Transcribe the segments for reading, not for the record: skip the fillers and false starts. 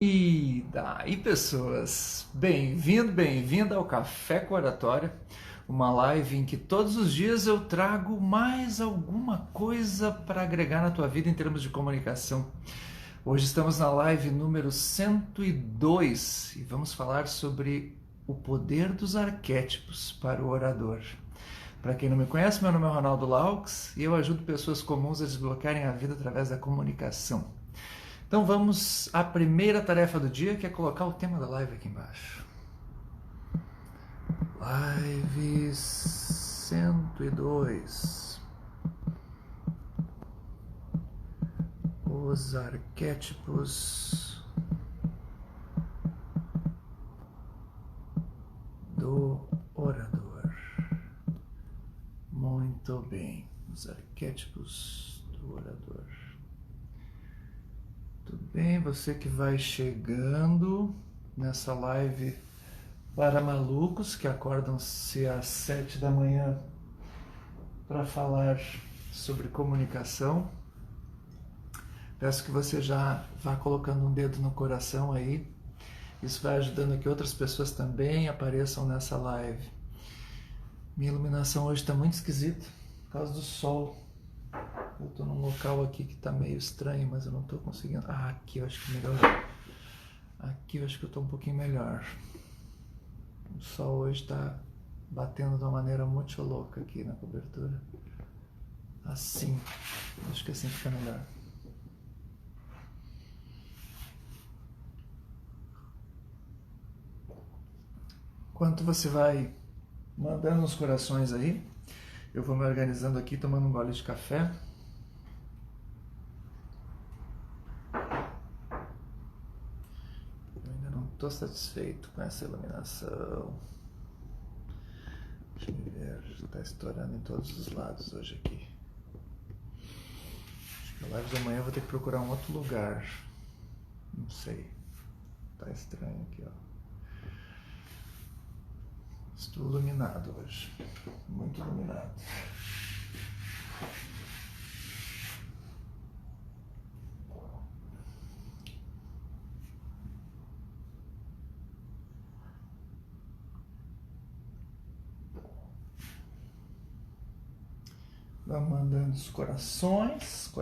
E daí, pessoas, bem-vinda ao Café com Oratória, uma live em que todos os dias eu trago mais alguma coisa para agregar na tua vida em termos de comunicação. Hoje estamos na live número 102 e vamos falar sobre o poder dos arquétipos para o orador. Para quem não me conhece, meu nome é Ronaldo Laux e eu ajudo pessoas comuns a desbloquearem a vida através da comunicação. Então vamos à primeira tarefa do dia, que é colocar o tema da live aqui embaixo. Live 102. Os arquétipos do orador. Muito bem, os arquétipos do orador. Tudo bem, você que vai chegando nessa live para malucos que acordam-se às 7 da manhã para falar sobre comunicação. Peço que você já vá colocando um dedo no coração aí. Isso vai ajudando que outras pessoas também apareçam nessa live. Minha iluminação hoje está muito esquisita por causa do sol. Eu estou num local aqui que está meio estranho, mas eu não estou conseguindo. Ah, aqui eu acho que melhorou. Aqui eu acho que eu estou um pouquinho melhor. O sol hoje está batendo de uma maneira muito louca aqui na cobertura. Assim. Acho que assim fica melhor. Enquanto você vai mandando os corações aí, eu vou me organizando aqui, tomando um gole de café. Eu ainda não estou satisfeito com essa iluminação. Deixa eu ver, já está estourando em todos os lados hoje aqui. Acho que a live de amanhã eu vou ter que procurar um outro lugar. Não sei. Tá estranho aqui, ó. Estou iluminado hoje. Muito iluminado. Vamos mandando os corações.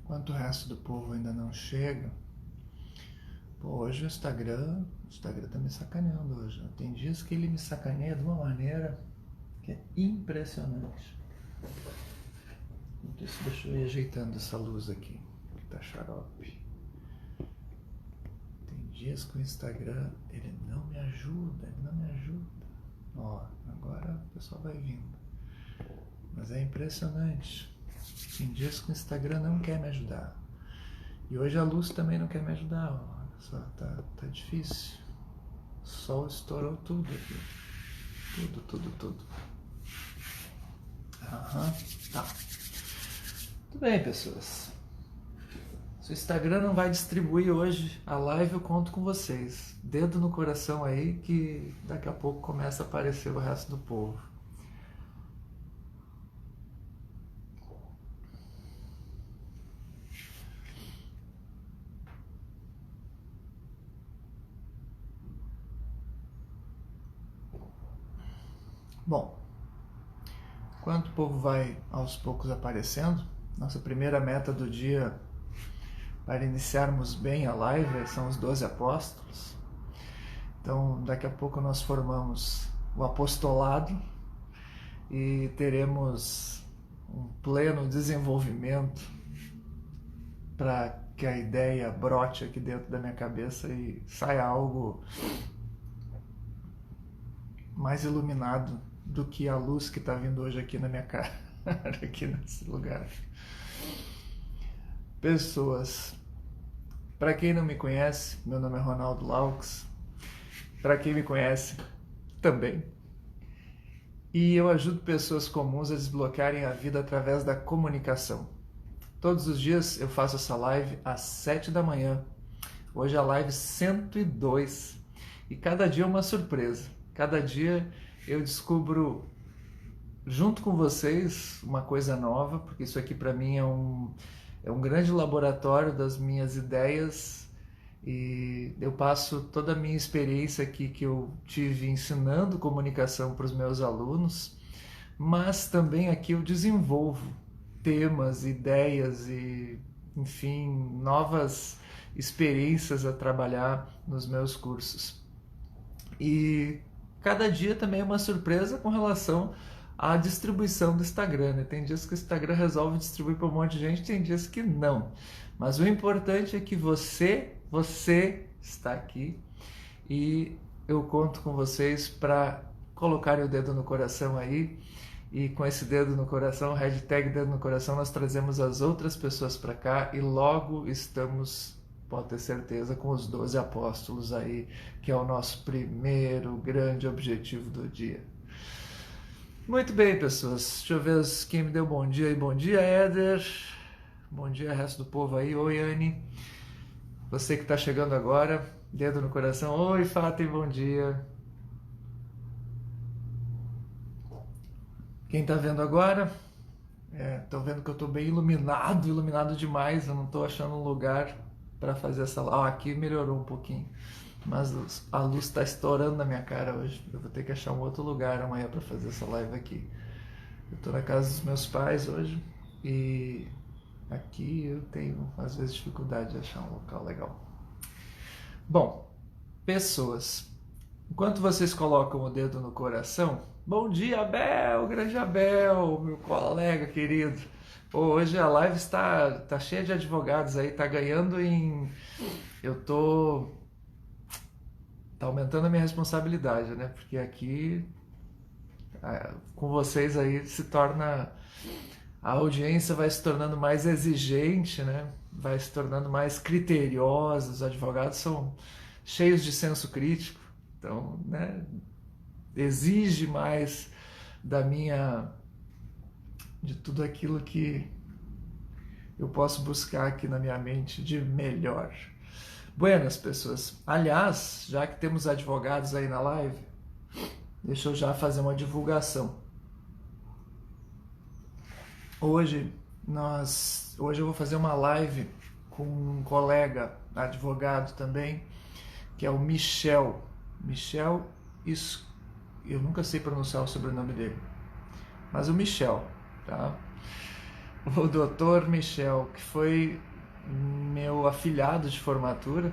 Enquanto o resto do povo ainda não chega, pô, hoje o Instagram tá me sacaneando hoje. Tem dias que ele me sacaneia de uma maneira que é impressionante. Então, isso deixa eu ir ajeitando essa luz aqui, que tá xarope. Tem dias que o Instagram, ele não me ajuda. Ó, agora o pessoal vai vindo. Mas é impressionante. Tem dias que o Instagram não quer me ajudar. E hoje a luz também não quer me ajudar. Olha só, tá difícil. O sol estourou tudo aqui. Tudo. Aham, tá. Tudo bem, pessoas. Se o Instagram não vai distribuir hoje a live, eu conto com vocês. Dedo no coração aí que daqui a pouco começa a aparecer o resto do povo. Bom, enquanto o povo vai aos poucos aparecendo, nossa primeira meta do dia para iniciarmos bem a live são os 12 apóstolos. Então, daqui a pouco nós formamos o apostolado e teremos um pleno desenvolvimento para que a ideia brote aqui dentro da minha cabeça e saia algo mais iluminado do que a luz que está vindo hoje aqui na minha cara, aqui nesse lugar. Pessoas, para quem não me conhece, meu nome é Ronaldo Laux. Para quem me conhece, também. E eu ajudo pessoas comuns a desbloquearem a vida através da comunicação. Todos os dias eu faço essa live às 7 da manhã. Hoje é a live 102. E cada dia é uma surpresa. Cada dia eu descubro, junto com vocês, uma coisa nova, porque isso aqui para mim é um grande laboratório das minhas ideias. E eu passo toda a minha experiência aqui que eu tive ensinando comunicação para os meus alunos, mas também aqui eu desenvolvo temas, ideias e, enfim, novas experiências a trabalhar nos meus cursos. E cada dia também é uma surpresa com relação à distribuição do Instagram, né? Tem dias que o Instagram resolve distribuir para um monte de gente, tem dias que não. Mas o importante é que você está aqui e eu conto com vocês para colocarem o dedo no coração aí, e com esse dedo no coração, hashtag dedo no coração, nós trazemos as outras pessoas para cá e logo estamos, pode ter certeza, com os 12 apóstolos aí, que é o nosso primeiro grande objetivo do dia. Muito bem, pessoas, deixa eu ver quem me deu bom dia aí. Bom dia, Éder. Bom dia, resto do povo aí. Oi, Anne. Você que está chegando agora, dedo no coração. Oi, Fátima, bom dia. Quem está vendo agora, estou vendo que eu estou bem iluminado demais. Eu não estou achando um lugar para fazer essa live. Aqui melhorou um pouquinho, mas a luz está estourando na minha cara hoje. Eu vou ter que achar um outro lugar amanhã para fazer essa live aqui. Eu estou na casa dos meus pais hoje e aqui eu tenho, às vezes, dificuldade de achar um local legal. Bom, pessoas, enquanto vocês colocam o dedo no coração, bom dia, Abel, grande Abel, meu colega querido. Pô, hoje a live está cheia de advogados aí, tá ganhando em... Tá aumentando a minha responsabilidade, né? Porque aqui, com vocês aí, se torna... A audiência vai se tornando mais exigente, né? Vai se tornando mais criteriosa. Os advogados são cheios de senso crítico, então, né? Exige mais de tudo aquilo que eu posso buscar aqui na minha mente de melhor. Buenas, pessoas. Aliás, já que temos advogados aí na live, deixa eu já fazer uma divulgação. Hoje eu vou fazer uma live com um colega advogado também, que é o Michel. Eu nunca sei pronunciar o sobrenome dele, mas o Michel, tá? O doutor Michel, que foi meu afilhado de formatura.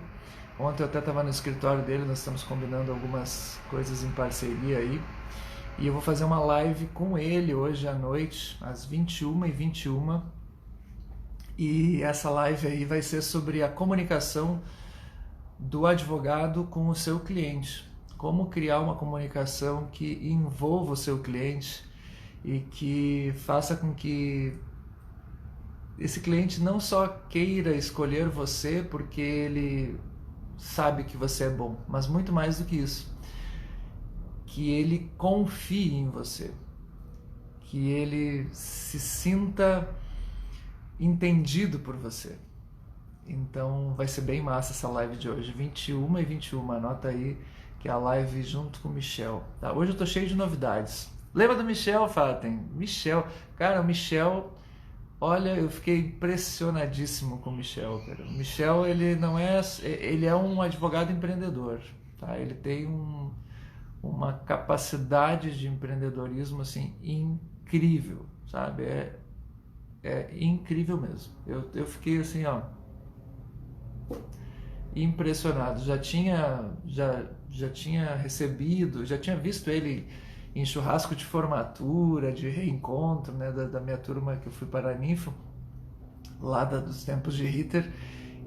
Ontem eu até estava no escritório dele, nós estamos combinando algumas coisas em parceria aí. E eu vou fazer uma live com ele hoje à noite, às 21h21. E essa live aí vai ser sobre a comunicação do advogado com o seu cliente. Como criar uma comunicação que envolva o seu cliente e que faça com que esse cliente não só queira escolher você porque ele sabe que você é bom, mas muito mais do que isso. Que ele confie em você, que ele se sinta entendido por você. Então vai ser bem massa essa live de hoje, 21h21, anota aí que é a live junto com o Michel. Tá? Hoje eu tô cheio de novidades. Lembra do Michel, Fatem? Michel, cara, o Michel, olha, eu fiquei impressionadíssimo com o Michel, cara. O Michel, ele é um advogado empreendedor, tá? Ele tem uma capacidade de empreendedorismo assim incrível, sabe? É incrível mesmo. Eu fiquei assim, ó, impressionado. Já tinha recebido, já tinha visto ele em churrasco de formatura, de reencontro, né, da minha turma que eu fui para a Ninfo, lá dos tempos de Ritter,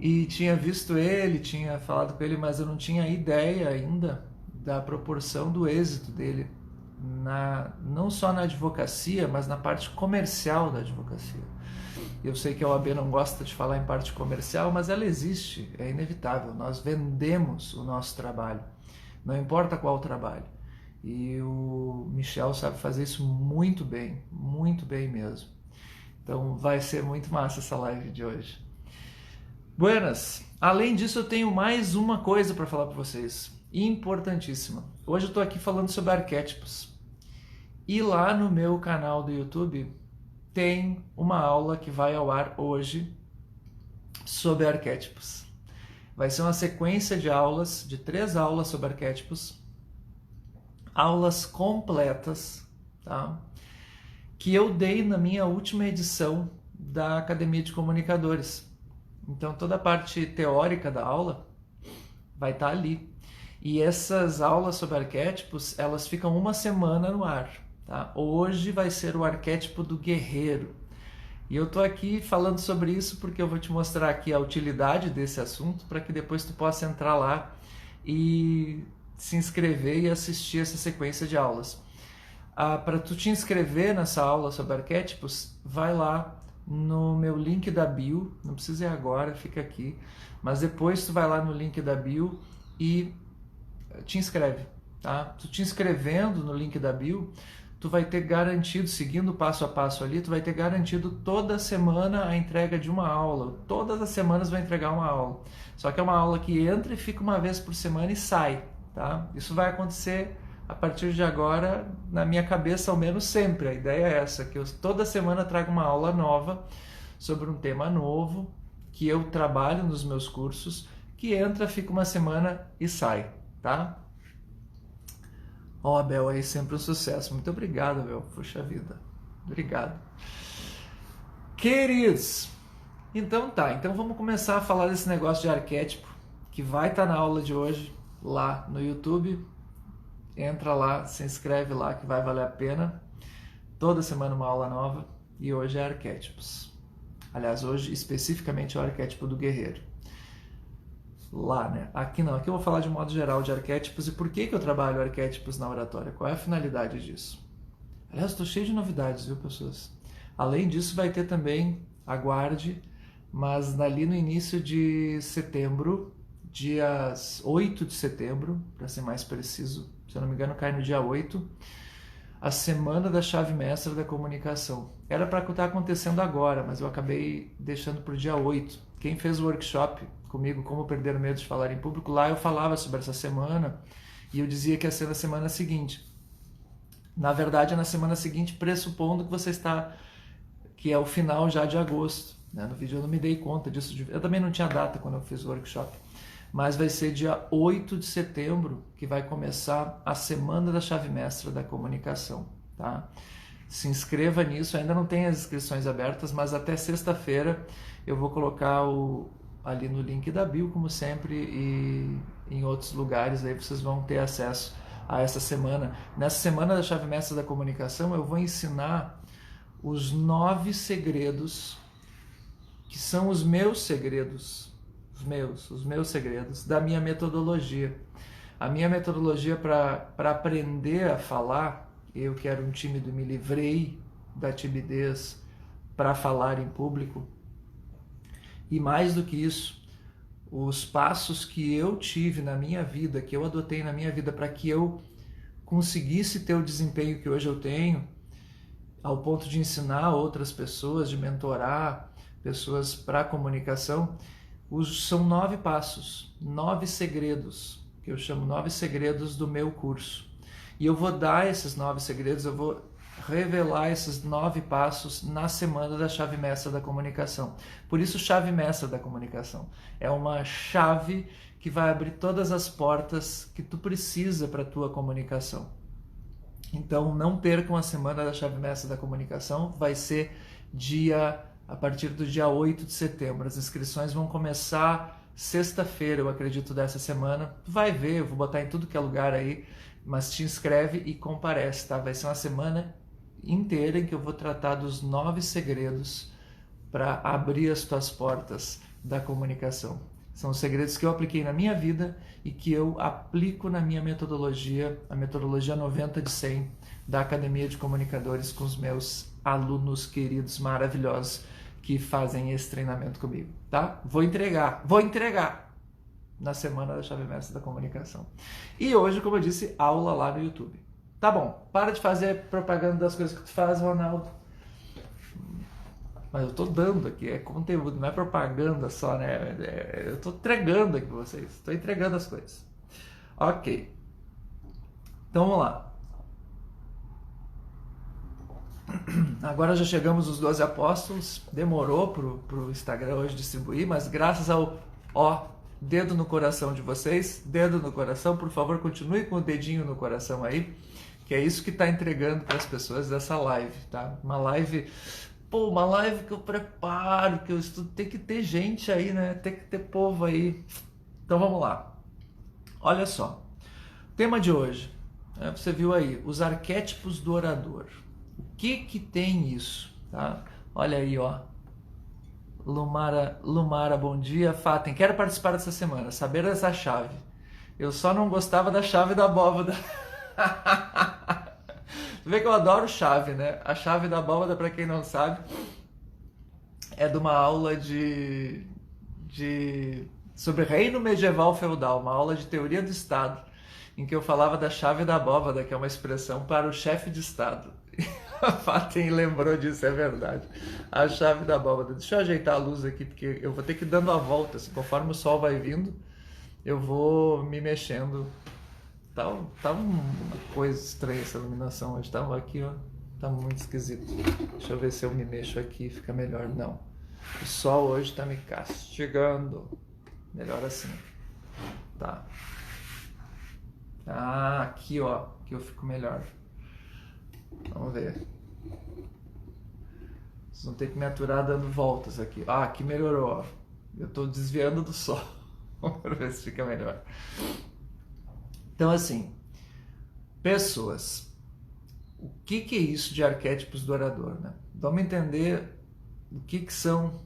e tinha visto ele, tinha falado com ele, mas eu não tinha ideia ainda da proporção do êxito dele, não só na advocacia, mas na parte comercial da advocacia. Eu sei que a OAB não gosta de falar em parte comercial, mas ela existe, é inevitável. Nós vendemos o nosso trabalho, não importa qual trabalho. E o Michel sabe fazer isso muito bem mesmo. Então vai ser muito massa essa live de hoje. Buenas! Além disso, eu tenho mais uma coisa para falar para vocês, importantíssima. Hoje eu estou aqui falando sobre arquétipos. E lá no meu canal do YouTube tem uma aula que vai ao ar hoje sobre arquétipos. Vai ser uma sequência de aulas, de 3 aulas sobre arquétipos, aulas completas, tá? Que eu dei na minha última edição da Academia de Comunicadores. Então toda a parte teórica da aula vai estar ali. E essas aulas sobre arquétipos, elas ficam uma semana no ar. Tá? Hoje vai ser o arquétipo do guerreiro. E eu estou aqui falando sobre isso porque eu vou te mostrar aqui a utilidade desse assunto para que depois tu possa entrar lá e se inscrever e assistir essa sequência de aulas. Para tu te inscrever nessa aula sobre arquétipos, vai lá no meu link da bio, não precisa ir agora, fica aqui, mas depois tu vai lá no link da bio e te inscreve, tá? Tu te inscrevendo no link da bio, tu vai ter garantido, seguindo passo a passo ali, tu vai ter garantido toda semana a entrega de uma aula. Todas as semanas vai entregar uma aula. Só que é uma aula que entra e fica uma vez por semana e sai, tá? Isso vai acontecer a partir de agora, na minha cabeça, ao menos sempre. A ideia é essa, que eu toda semana trago uma aula nova sobre um tema novo, que eu trabalho nos meus cursos, que entra, fica uma semana e sai, tá? Ó, Abel, aí sempre um sucesso. Muito obrigado, Abel. Puxa vida. Obrigado. Queridos, então tá. Então vamos começar a falar desse negócio de arquétipo, que vai estar na aula de hoje, lá no YouTube. Entra lá, se inscreve lá, que vai valer a pena. Toda semana uma aula nova. E hoje é arquétipos. Aliás, hoje especificamente é o arquétipo do guerreiro. Lá, né? Aqui não, aqui eu vou falar de modo geral de arquétipos e por que eu trabalho arquétipos na oratória, qual é a finalidade disso. Aliás, estou cheio de novidades, viu, pessoas? Além disso, vai ter também, aguarde, mas ali no início de setembro, dias 8 de setembro, para ser mais preciso, se eu não me engano cai no dia 8, a Semana da Chave Mestra da Comunicação. Era para estar acontecendo agora, mas eu acabei deixando para o dia 8. Quem fez o workshop comigo, Como Perder o Medo de Falar em Público, lá eu falava sobre essa semana e eu dizia que ia ser na semana seguinte. Na verdade, é na semana seguinte, pressupondo que você está, que é o final já de agosto. Né? No vídeo eu não me dei conta disso. Eu também não tinha data quando eu fiz o workshop. Mas vai ser dia 8 de setembro que vai começar a Semana da Chave Mestra da Comunicação. Tá? Se inscreva nisso, ainda não tem as inscrições abertas, mas até sexta-feira eu vou colocar ali no link da bio, como sempre, e em outros lugares, aí vocês vão ter acesso a essa semana. Nessa Semana da Chave Mestra da Comunicação, eu vou ensinar os 9 segredos, que são os meus segredos, os meus segredos da minha metodologia. A minha metodologia para aprender a falar, eu que era um tímido, me livrei da timidez para falar em público. E mais do que isso, os passos que eu tive na minha vida, que eu adotei na minha vida para que eu conseguisse ter o desempenho que hoje eu tenho, ao ponto de ensinar outras pessoas, de mentorar pessoas para a comunicação, são 9 passos, 9 segredos, que eu chamo 9 segredos do meu curso. E eu vou dar esses 9 segredos, eu vou revelar esses 9 passos na Semana da Chave Mestra da Comunicação. Por isso, Chave Mestra da Comunicação. É uma chave que vai abrir todas as portas que tu precisa para a tua comunicação. Então, não percam a Semana da Chave Mestra da Comunicação. Vai ser a partir do dia 8 de setembro. As inscrições vão começar sexta-feira, eu acredito, dessa semana. Tu vai ver, eu vou botar em tudo que é lugar aí, mas te inscreve e comparece, tá? Vai ser uma semana inteira em que eu vou tratar dos 9 segredos para abrir as tuas portas da comunicação. São os segredos que eu apliquei na minha vida e que eu aplico na minha metodologia, a metodologia 90 de 100 da Academia de Comunicadores, com os meus alunos queridos, maravilhosos, que fazem esse treinamento comigo, tá? Vou entregar na semana da chave mestra da comunicação. E hoje, como eu disse, aula lá no YouTube. Tá bom, para de fazer propaganda das coisas que tu faz, Ronaldo. Mas eu tô dando aqui, é conteúdo, não é propaganda só, né? Eu tô entregando aqui pra vocês, tô entregando as coisas. Ok. Então vamos lá. Agora já chegamos aos 12 apóstolos. Demorou pro Instagram hoje distribuir, mas graças ao dedo no coração de vocês, dedo no coração, por favor, continue com o dedinho no coração aí, que é isso que está entregando para as pessoas dessa live, tá? Uma live que eu preparo, que eu estudo, tem que ter gente aí, né? Tem que ter povo aí. Então vamos lá. Olha só. Tema de hoje, você viu aí, os arquétipos do orador. O que tem isso, tá? Olha aí, ó. Lumara, bom dia. Fatem, quero participar dessa semana, saber essa chave. Eu só não gostava da chave da abóbada. Tu vê que eu adoro chave, né? A chave da abóbada, para quem não sabe, é de uma aula sobre reino medieval feudal, uma aula de teoria do Estado, em que eu falava da chave da abóbada, que é uma expressão para o chefe de Estado. A Fatem lembrou disso, é verdade. A chave da abóbada. Deixa eu ajeitar a luz aqui, porque eu vou ter que ir dando a volta. Assim, conforme o sol vai vindo, eu vou me mexendo. Tá uma coisa estranha essa iluminação hoje. Tá aqui, ó. Tá muito esquisito. Deixa eu ver se eu me mexo aqui, fica melhor. Não. O sol hoje tá me castigando. Melhor assim. Tá. Ah, aqui, ó. Aqui eu fico melhor. Vamos ver. Vocês vão ter que me aturar dando voltas aqui. Ah, aqui melhorou, ó. Eu tô desviando do sol. Vamos ver se fica melhor. Então, assim, pessoas. O que é isso de arquétipos do orador, né? Vamos entender o que são,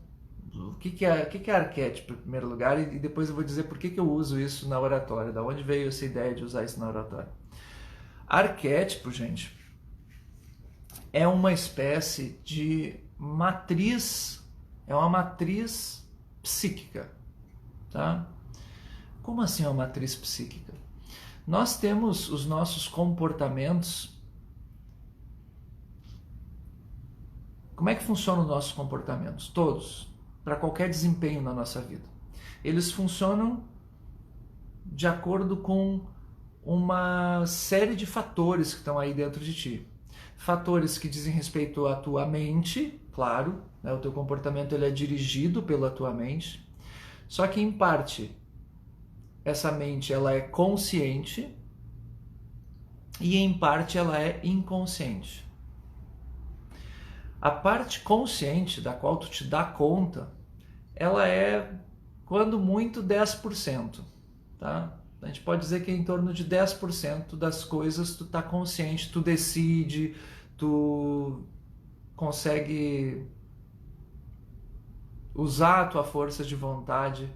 o que é arquétipo em primeiro lugar, e depois eu vou dizer por que eu uso isso na oratória, da onde veio essa ideia de usar isso na oratória. Arquétipo, gente, é uma espécie de matriz, é uma matriz psíquica, tá? Como assim é uma matriz psíquica? Nós temos os nossos comportamentos. Como é que funcionam os nossos comportamentos? Todos, para qualquer desempenho na nossa vida. Eles funcionam de acordo com uma série de fatores que estão aí dentro de ti. Fatores que dizem respeito à tua mente, claro, né? O teu comportamento ele é dirigido pela tua mente, só que em parte essa mente ela é consciente e em parte ela é inconsciente. A parte consciente da qual tu te dá conta, ela é, quando muito, 10%, tá? A gente pode dizer que é em torno de 10% das coisas tu tá consciente, tu decide, tu consegue usar a tua força de vontade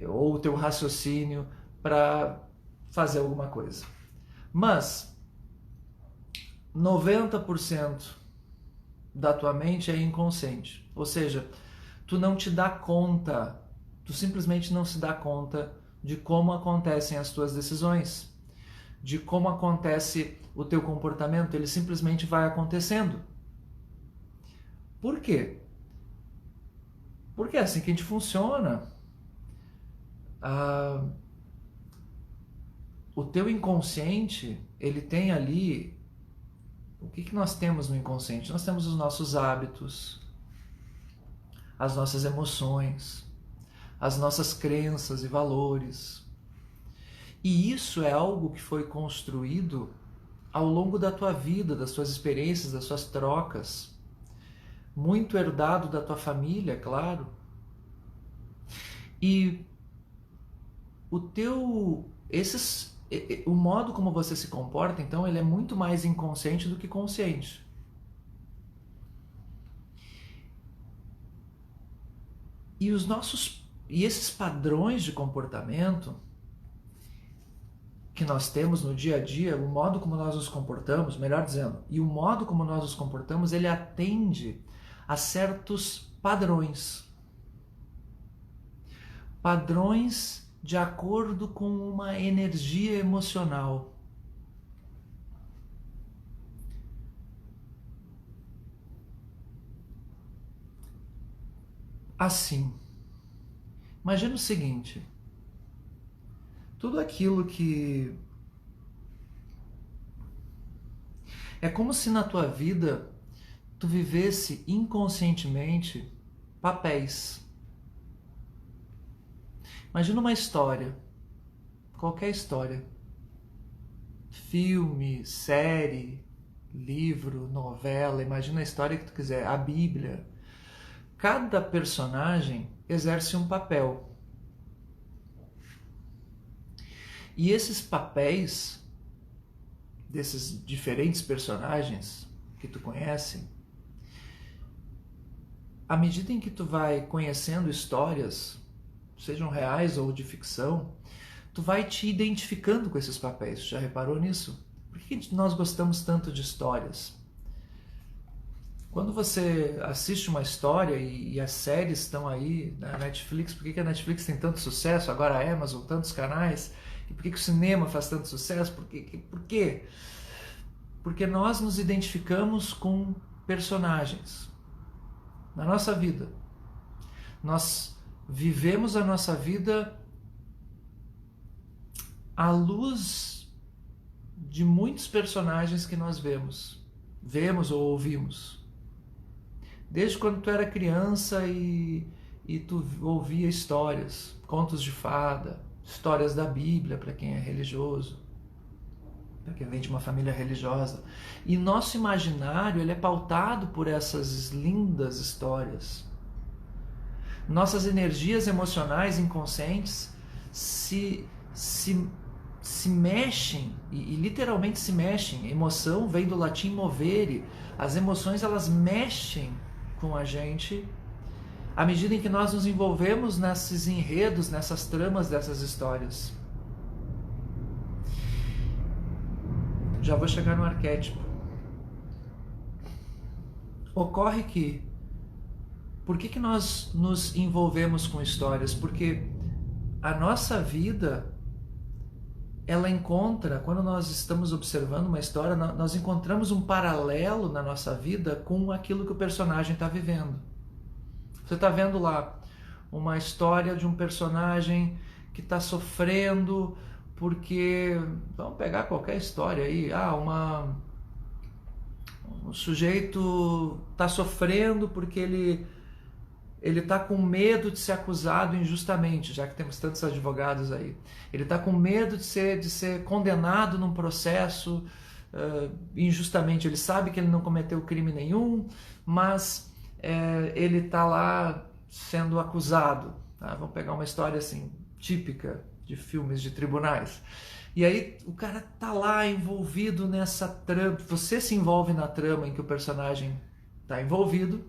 ou o teu raciocínio para fazer alguma coisa. Mas 90% da tua mente é inconsciente, ou seja, tu não te dá conta, tu simplesmente não se dá conta de como acontecem as tuas decisões, de como acontece o teu comportamento, ele simplesmente vai acontecendo. Por quê? Porque é assim que a gente funciona. O teu inconsciente, ele tem ali... O que nós temos no inconsciente? Nós temos os nossos hábitos, as nossas emoções, as nossas crenças e valores. E isso é algo que foi construído ao longo da tua vida, das tuas experiências, das suas trocas. Muito herdado da tua família, claro. E o modo como você se comporta, então, ele é muito mais inconsciente do que consciente. E esses padrões de comportamento que nós temos no dia a dia, o modo como nós nos comportamos, melhor dizendo, e o modo como nós nos comportamos, ele atende a certos padrões. Padrões de acordo com uma energia emocional. Assim, imagina o seguinte: tudo aquilo que é como se na tua vida tu vivesse inconscientemente papéis. Imagina uma história, qualquer história, filme, série, livro, novela, imagina a história que tu quiser, a Bíblia. Cada personagem exerce um papel. E esses papéis desses diferentes personagens que tu conhece, à medida em que tu vai conhecendo histórias, sejam reais ou de ficção, tu vai te identificando com esses papéis. Já reparou nisso? Por que nós gostamos tanto de histórias? Quando você assiste uma história e as séries estão aí na Netflix, por que a Netflix tem tanto sucesso? Agora a Amazon, tantos canais. E por que o cinema faz tanto sucesso? Por quê? Porque nós nos identificamos com personagens na nossa vida. Nós vivemos a nossa vida à luz de muitos personagens que nós vemos ou ouvimos. Desde quando tu era criança e tu ouvia histórias, contos de fada, histórias da Bíblia para quem é religioso, para quem vem de uma família religiosa. E nosso imaginário ele é pautado por essas lindas histórias. Nossas energias emocionais inconscientes se mexem, e literalmente se mexem. Emoção vem do latim movere. As emoções elas mexem com a gente à medida em que nós nos envolvemos nesses enredos, nessas tramas dessas histórias. Já vou chegar no arquétipo. Ocorre que, por que nós nos envolvemos com histórias? Porque a nossa vida, ela encontra, quando nós estamos observando uma história, nós encontramos um paralelo na nossa vida com aquilo que o personagem está vivendo. Você está vendo lá uma história de um personagem que está sofrendo porque, vamos pegar qualquer história aí, um sujeito está sofrendo porque ele está com medo de ser acusado injustamente, já que temos tantos advogados aí. Ele está com medo de ser condenado num processo injustamente. Ele sabe que ele não cometeu crime nenhum, mas ele está lá sendo acusado. Tá? Vamos pegar uma história assim, típica de filmes de tribunais. E aí o cara está lá envolvido nessa trama. Você se envolve na trama em que o personagem está envolvido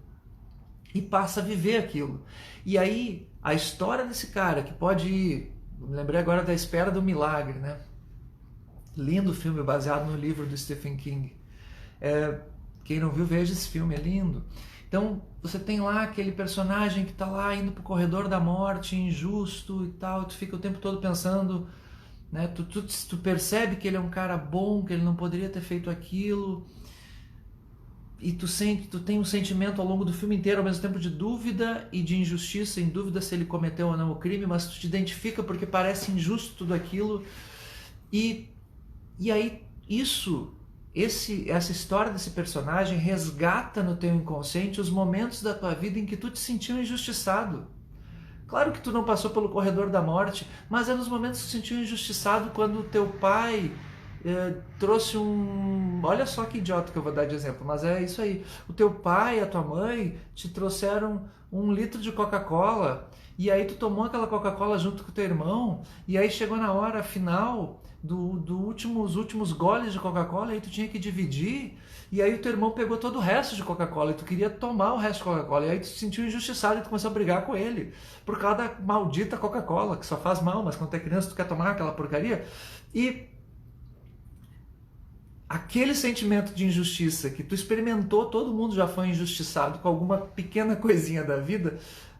e passa a viver aquilo. E aí a história desse cara que pode ir... Me lembrei agora da Espera do Milagre, né? Lindo filme baseado no livro do Stephen King. Quem não viu, veja esse filme, é lindo. Então você tem lá aquele personagem que está lá indo para o corredor da morte, injusto e tal, e tu fica o tempo todo pensando, né? Tu percebe que ele é um cara bom, que ele não poderia ter feito aquilo, e tu tem um sentimento ao longo do filme inteiro, ao mesmo tempo de dúvida e de injustiça, em dúvida se ele cometeu ou não o crime, mas tu te identifica porque parece injusto tudo aquilo, e aí essa história desse personagem resgata no teu inconsciente os momentos da tua vida em que tu te sentiu injustiçado. Claro que tu não passou pelo corredor da morte, mas é nos momentos que tu te sentiu injustiçado quando o teu pai trouxe um... Olha só que idiota que eu vou dar de exemplo, mas é isso aí. O teu pai e a tua mãe te trouxeram 1 litro de Coca-Cola, e aí tu tomou aquela Coca-Cola junto com o teu irmão, e aí chegou na hora final dos últimos goles de Coca-Cola, e aí tu tinha que dividir, e aí o teu irmão pegou todo o resto de Coca-Cola, e tu queria tomar o resto de Coca-Cola, e aí tu se sentiu injustiçado e tu começou a brigar com ele, por causa da maldita Coca-Cola, que só faz mal, mas quando tu é criança tu quer tomar aquela porcaria. E aquele sentimento de injustiça que tu experimentou, todo mundo já foi injustiçado com alguma pequena coisinha da vida,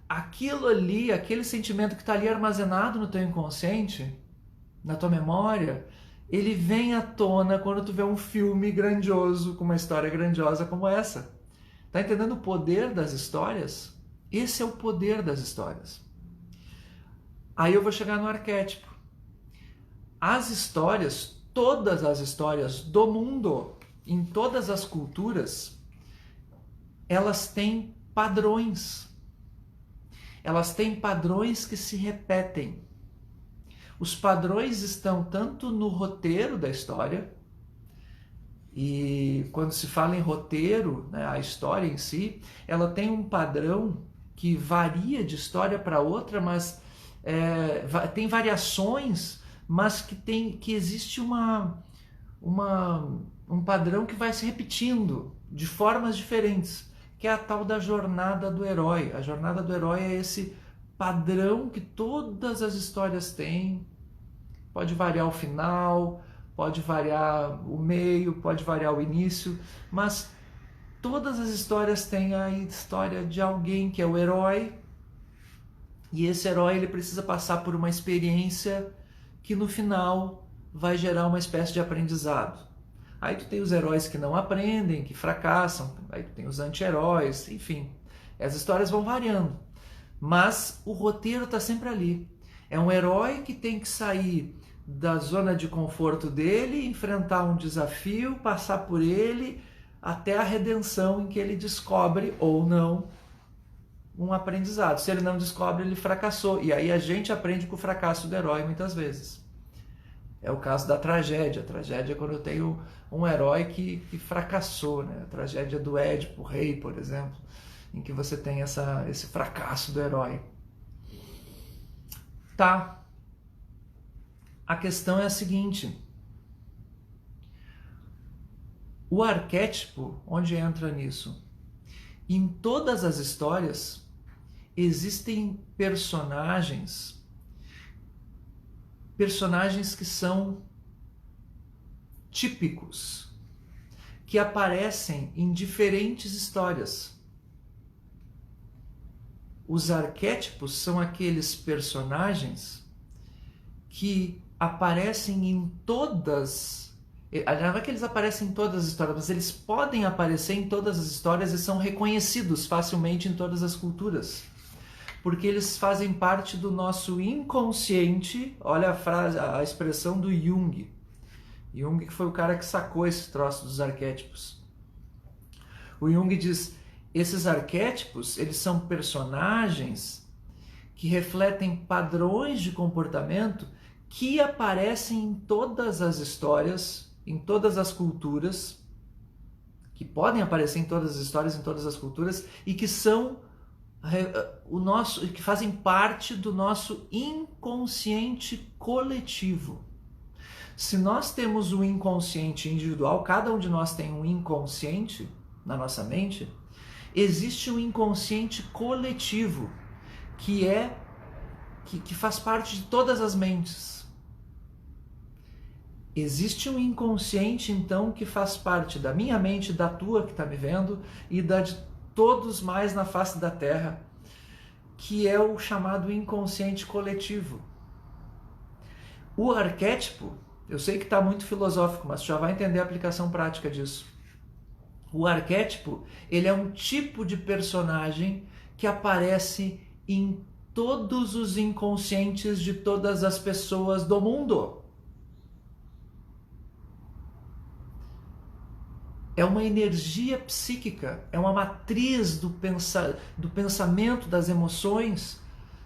aquilo ali, aquele sentimento que está ali armazenado no teu inconsciente, na tua memória, ele vem à tona quando tu vê um filme grandioso, com uma história grandiosa como essa. Tá entendendo o poder das histórias? Esse é o poder das histórias. Aí eu vou chegar no arquétipo. As histórias, todas as histórias do mundo, em todas as culturas, elas têm padrões. Elas têm padrões que se repetem. Os padrões estão tanto no roteiro da história, e quando se fala em roteiro, né, a história em si, ela tem um padrão que varia de história para outra, mas tem variações, mas que existe um padrão que vai se repetindo de formas diferentes, que é a tal da jornada do herói. A jornada do herói é esse padrão que todas as histórias têm. Pode variar o final, pode variar o meio, pode variar o início, mas todas as histórias têm a história de alguém que é o herói, e esse herói ele precisa passar por uma experiência que no final vai gerar uma espécie de aprendizado. Aí tu tem os heróis que não aprendem, que fracassam, aí tu tem os anti-heróis, enfim, as histórias vão variando, mas o roteiro está sempre ali. É um herói que tem que sair da zona de conforto dele, enfrentar um desafio, passar por ele, até a redenção em que ele descobre ou não um aprendizado. Se ele não descobre, ele fracassou. E aí a gente aprende com o fracasso do herói muitas vezes. É o caso da tragédia. A tragédia é quando eu tenho um herói que fracassou, né? A tragédia do Édipo Rei, por exemplo, em que você tem esse fracasso do herói. Tá. A questão é a seguinte: o arquétipo, onde entra nisso? Em todas as histórias existem personagens que são típicos, que aparecem em diferentes histórias. Os arquétipos são aqueles personagens que aparecem em todas... Não é que eles aparecem em todas as histórias, mas eles podem aparecer em todas as histórias e são reconhecidos facilmente em todas as culturas. Porque eles fazem parte do nosso inconsciente. Olha a expressão do Jung. Jung que foi o cara que sacou esse troço dos arquétipos. O Jung diz, esses arquétipos, eles são personagens que refletem padrões de comportamento que aparecem em todas as histórias, em todas as culturas, que podem aparecer em todas as histórias, em todas as culturas, e que são que fazem parte do nosso inconsciente coletivo. Se nós temos um inconsciente individual, cada um de nós tem um inconsciente na nossa mente, existe um inconsciente coletivo que faz parte de todas as mentes. Existe um inconsciente, então, que faz parte da minha mente, da tua que está me vendo, e da de todos mais na face da Terra, que é o chamado inconsciente coletivo. O arquétipo, eu sei que está muito filosófico, mas já vai entender a aplicação prática disso. O arquétipo, ele é um tipo de personagem que aparece em todos os inconscientes de todas as pessoas do mundo. É uma energia psíquica, é uma matriz do pensamento, das emoções,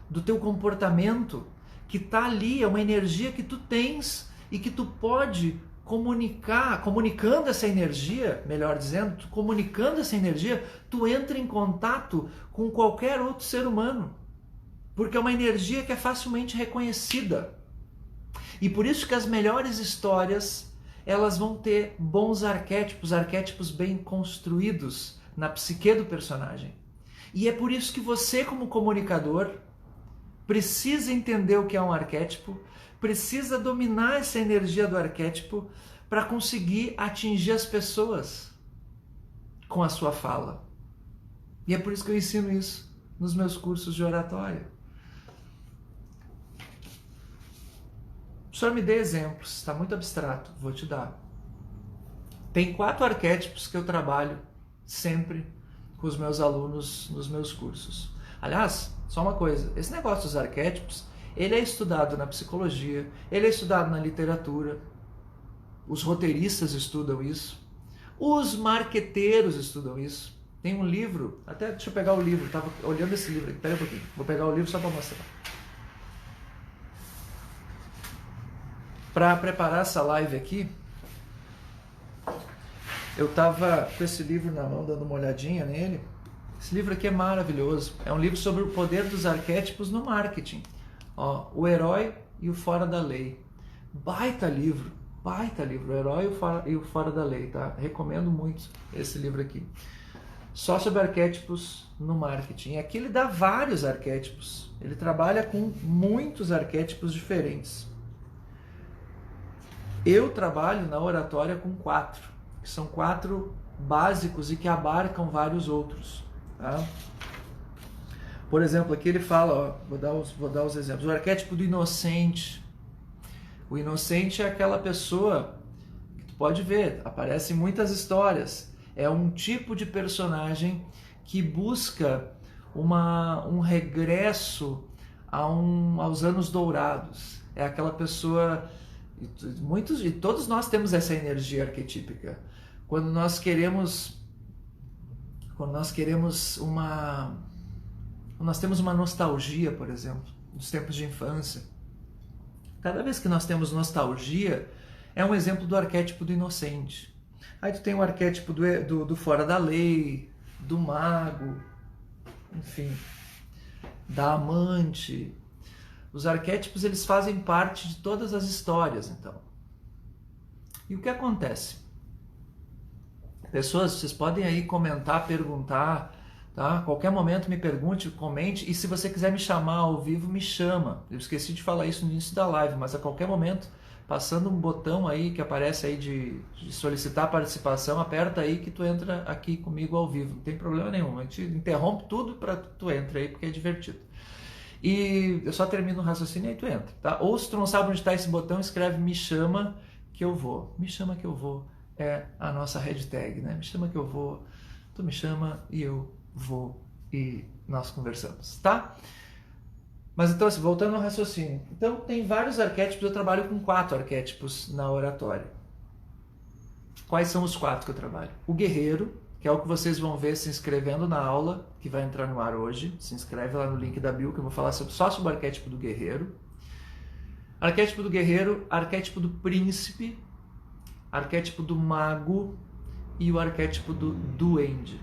do teu comportamento, que está ali, é uma energia que tu tens e que tu pode comunicar, comunicando essa energia, melhor dizendo, comunicando essa energia, tu entra em contato com qualquer outro ser humano, porque é uma energia que é facilmente reconhecida. E por isso que as melhores histórias, elas vão ter bons arquétipos bem construídos na psique do personagem. E é por isso que você, como comunicador, precisa entender o que é um arquétipo, precisa dominar essa energia do arquétipo para conseguir atingir as pessoas com a sua fala. E é por isso que eu ensino isso nos meus cursos de oratória. Só me dê exemplos, está muito abstrato, vou te dar. Tem 4 arquétipos que eu trabalho sempre com os meus alunos nos meus cursos. Aliás, só uma coisa, esse negócio dos arquétipos, ele é estudado na psicologia, ele é estudado na literatura, os roteiristas estudam isso, os marqueteiros estudam isso. Tem um livro, até deixa eu pegar o livro, estava olhando esse livro aqui, pera um pouquinho, vou pegar o livro só para mostrar. Para preparar essa live aqui, eu estava com esse livro na mão, dando uma olhadinha nele. Esse livro aqui é maravilhoso. É um livro sobre o poder dos arquétipos no marketing. Ó, O Herói e o Fora da Lei. Baita livro, o Herói e o Fora da Lei, tá? Recomendo muito esse livro aqui. Só sobre arquétipos no marketing. E aqui ele dá vários arquétipos. Ele trabalha com muitos arquétipos diferentes. Eu trabalho na oratória com 4, que são 4 básicos e que abarcam vários outros. Tá? Por exemplo, aqui ele fala, ó, vou dar os exemplos. O arquétipo do inocente. O inocente é aquela pessoa que tu pode ver, aparece em muitas histórias. É um tipo de personagem que busca um regresso aos anos dourados. É aquela pessoa... E todos nós temos essa energia arquetípica. Quando nós temos uma nostalgia, por exemplo, dos tempos de infância. Cada vez que nós temos nostalgia, é um exemplo do arquétipo do inocente. Aí tu tem o arquétipo do fora da lei, do mago, enfim, da amante. Os arquétipos, eles fazem parte de todas as histórias, então. E o que acontece? Pessoas, vocês podem aí comentar, perguntar, tá? A qualquer momento me pergunte, comente, e se você quiser me chamar ao vivo, me chama. Eu esqueci de falar isso no início da live, mas a qualquer momento, passando um botão aí que aparece aí de solicitar participação, aperta aí que tu entra aqui comigo ao vivo. Não tem problema nenhum, a gente interrompe tudo para tu entrar aí, porque é divertido. E eu só termino o raciocínio e aí tu entra, tá? Ou se tu não sabe onde está esse botão, escreve me chama que eu vou. Me chama que eu vou é a nossa hashtag, né? Me chama que eu vou, tu me chama e eu vou e nós conversamos, tá? Mas então, assim, voltando ao raciocínio. Então, tem vários arquétipos, eu trabalho com 4 arquétipos na oratória. Quais são os 4 que eu trabalho? O guerreiro, que é o que vocês vão ver se inscrevendo na aula, que vai entrar no ar hoje. Se inscreve lá no link da bio, que eu vou falar só sobre o arquétipo do guerreiro. Arquétipo do guerreiro, arquétipo do príncipe, arquétipo do mago e o arquétipo do duende.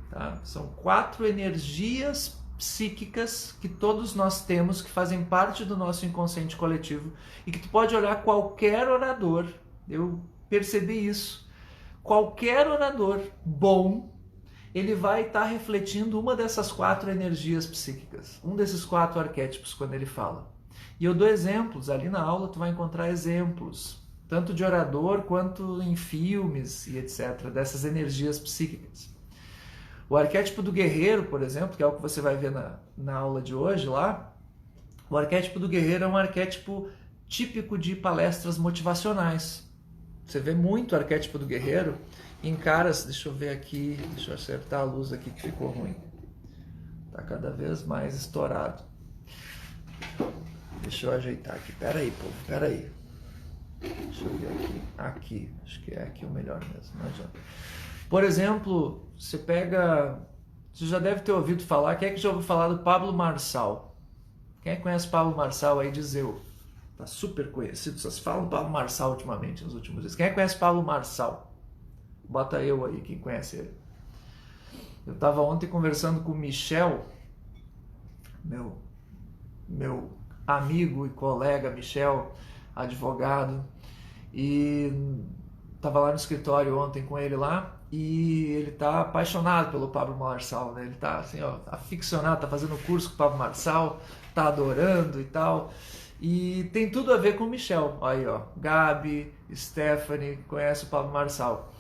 Tá? São 4 energias psíquicas que todos nós temos, que fazem parte do nosso inconsciente coletivo e que tu pode olhar qualquer orador. Eu percebi isso. Qualquer orador bom, ele vai estar refletindo uma dessas 4 energias psíquicas, um desses 4 arquétipos quando ele fala. E eu dou exemplos, ali na aula tu vai encontrar exemplos, tanto de orador quanto em filmes e etc, dessas energias psíquicas. O arquétipo do guerreiro, por exemplo, que é o que você vai ver na aula de hoje lá, o arquétipo do guerreiro é um arquétipo típico de palestras motivacionais. Você vê muito o arquétipo do guerreiro em caras... Deixa eu ver aqui, deixa eu acertar a luz aqui que ficou ruim. Tá cada vez mais estourado. Deixa eu ajeitar aqui. Pera aí, povo, pera aí. Deixa eu ver aqui. Aqui, acho que é aqui o melhor mesmo, não adianta. Por exemplo, você pega... Você já deve ter ouvido falar... Quem é que já ouviu falar do Pablo Marçal? Quem é que conhece Pablo Marçal aí, diz eu. Tá super conhecido, só se fala Pablo Marçal ultimamente, nos últimos dias. Quem é que conhece Pablo Marçal? Bota eu aí, quem conhece ele. Eu estava ontem conversando com o Michel, meu amigo e colega Michel, advogado, e estava lá no escritório ontem com ele lá, e ele tá apaixonado pelo Pablo Marçal, né? Ele tá assim, ó, aficionado, tá fazendo curso com o Pablo Marçal, tá adorando e tal. E tem tudo a ver com o Michel. Aí, ó, Gabi, Stephanie, conhece o Pablo Marçal.